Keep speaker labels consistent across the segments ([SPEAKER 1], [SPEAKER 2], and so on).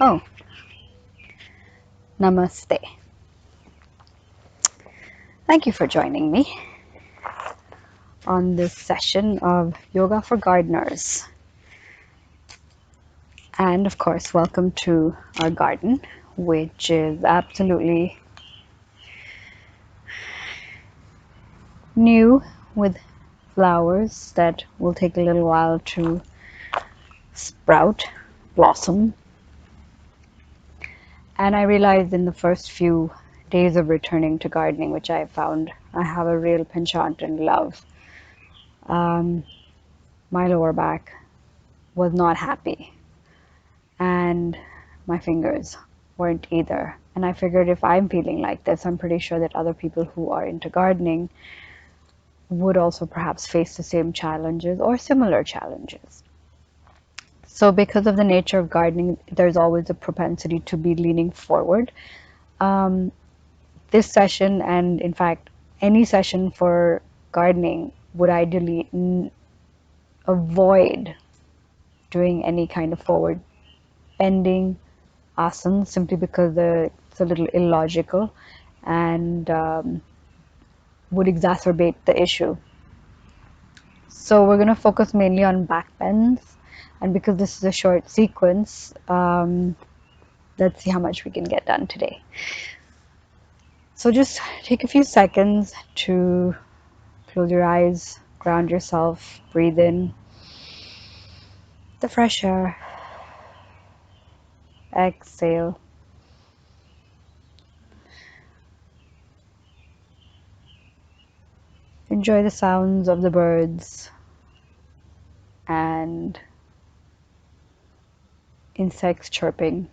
[SPEAKER 1] Oh, namaste. Thank you for joining me on this session of Yoga for Gardeners. And of course, welcome to our garden, which is absolutely new with flowers that will take a little while to sprout, blossom. And I realized in the first few days of returning to gardening, which I found I have a real penchant and love, my lower back was not happy, and my fingers weren't either. And I figured if I'm feeling like this, I'm pretty sure that other people who are into gardening would also perhaps face the same challenges or similar challenges. So because of the nature of gardening, there's always a propensity to be leaning forward. This session, and in fact any session for gardening, would ideally avoid doing any kind of forward bending asans, simply because it's a little illogical and would exacerbate the issue. So we're going to focus mainly on back bends, and because this is a short sequence, let's see how much we can get done today. So just take a few seconds to close your eyes, ground yourself, breathe in the fresh air, exhale. Enjoy the sounds of the birds and insects chirping.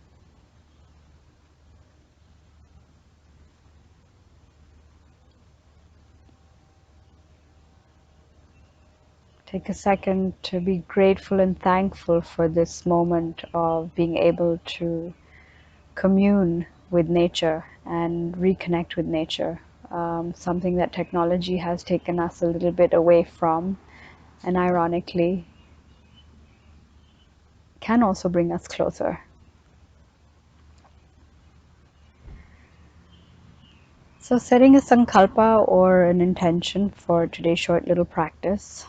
[SPEAKER 1] Take a second to be grateful and thankful for this moment of being able to commune with nature and reconnect with nature. Something that technology has taken us a little bit away from, and ironically can also bring us closer. So setting a sankalpa or an intention for today's short little practice.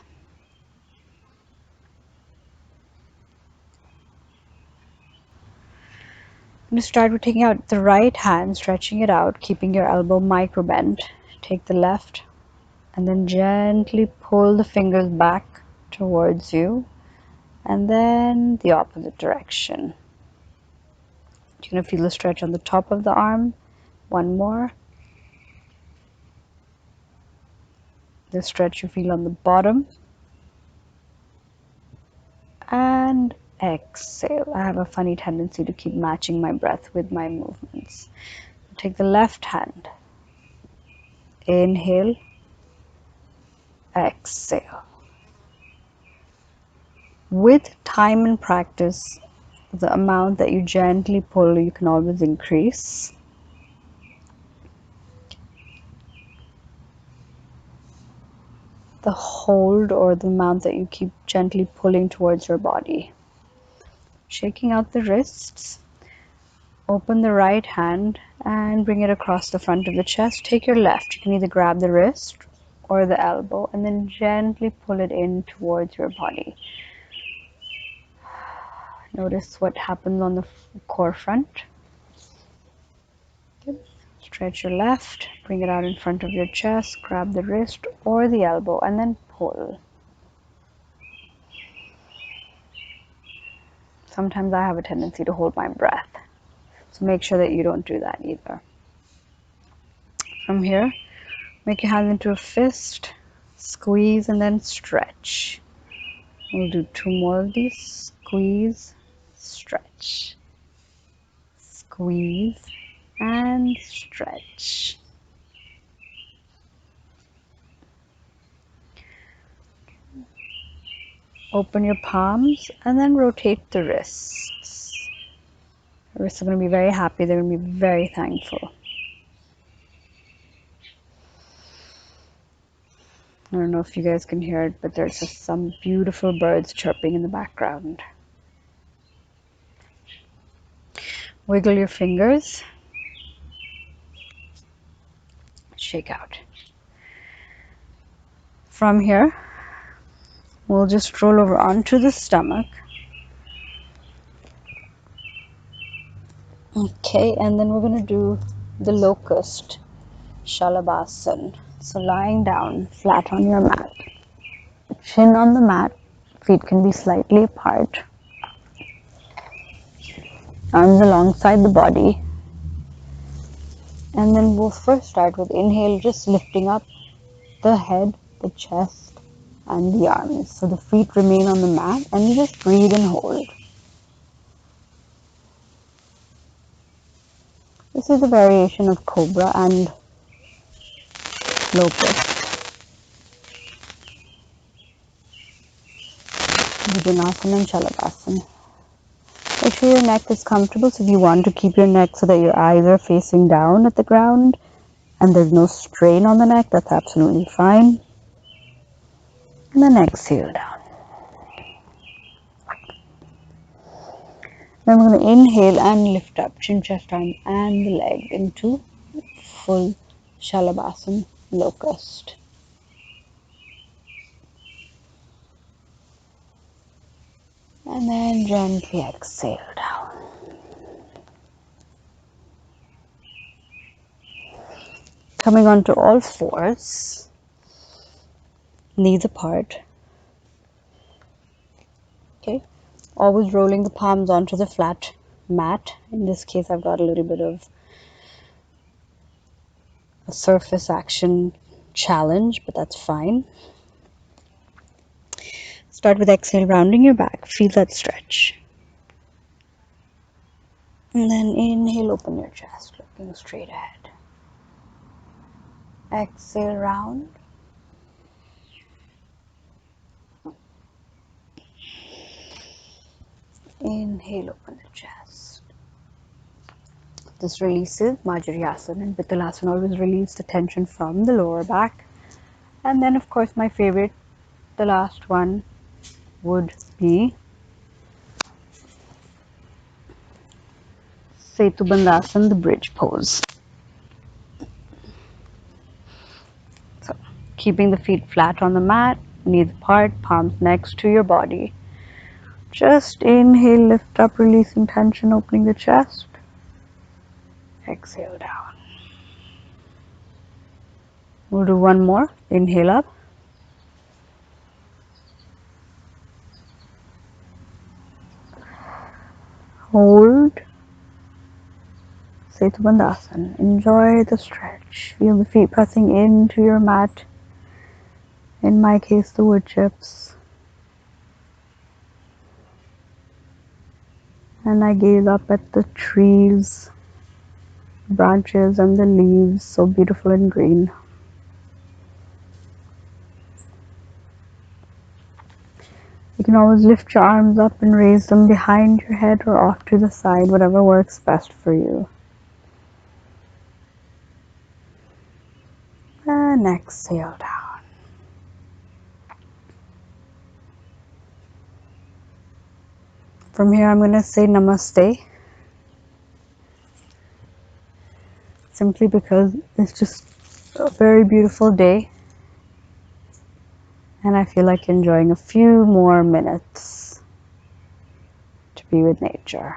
[SPEAKER 1] I'm going to start with taking out the right hand, stretching it out, keeping your elbow micro bent. Take the left and then gently pull the fingers back towards you, and then the opposite direction. You're going to feel the stretch on the top of the arm. One more. The stretch you feel on the bottom. And exhale. I have a funny tendency to keep matching my breath with my movements. Take the left hand. Inhale. Exhale. With time and practice, the amount that you gently pull, you can always increase. The hold, or the amount that you keep gently pulling towards your body. Shaking out the wrists. Open the right hand and bring it across the front of the chest. Take your left. You can either grab the wrist or the elbow and then gently pull it in towards your body. Notice what happens on the core front. Good. Stretch your left, bring it out in front of your chest, grab the wrist or the elbow and then pull. Sometimes I have a tendency to hold my breath, so make sure that you don't do that either. From here, make your hands into a fist, squeeze and then stretch. We'll do two more of these. Squeeze, stretch. Squeeze and stretch. Open your palms and then rotate the wrists. The wrists are going to be very happy. They're going to be very thankful. I don't know if you guys can hear it, but there's just some beautiful birds chirping in the background. Wiggle your fingers. Shake out. From here, we'll just roll over onto the stomach. Okay, and then we're going to do the locust Shalabhasan. So lying down flat on your mat. Chin on the mat, feet can be slightly apart. Arms alongside the body. And then we'll first start with inhale, just lifting up the head, the chest, and the arms. So the feet remain on the mat and you just breathe and hold. This is a variation of cobra and locust. Bhujanasana and Shalabhasana. Make sure your neck is comfortable. So if you want to keep your neck so that your eyes are facing down at the ground and there's no strain on the neck, that's absolutely fine. And then exhale down. Then we're going to inhale and lift up chin, chest, arm, and the leg into full Shalabhasana locust. And then gently exhale down. Coming onto all fours, knees apart. Okay, always rolling the palms onto the flat mat. In this case, I've got a little bit of a surface action challenge, but that's fine. Start with exhale, rounding your back. Feel that stretch. And then inhale, open your chest, looking straight ahead. Exhale, round. Inhale, open the chest. This releases Majuriyasana and Vittalasana. Always release the tension from the lower back. And then, of course, my favorite, the last one, would be Setu Bandhasan, the bridge pose. So, keeping the feet flat on the mat, knees apart, palms next to your body. Just inhale, lift up, releasing tension, opening the chest. Exhale down. We'll do one more. Inhale up. Hold. Setu Bandhasan. Enjoy the stretch. Feel the feet pressing into your mat. In my case, the wood chips. And I gaze up at the trees, branches, and the leaves, so beautiful and green. You can always lift your arms up and raise them behind your head or off to the side, whatever works best for you. And exhale down. From here, I'm going to say namaste. Simply because it's just a very beautiful day. And I feel like enjoying a few more minutes to be with nature.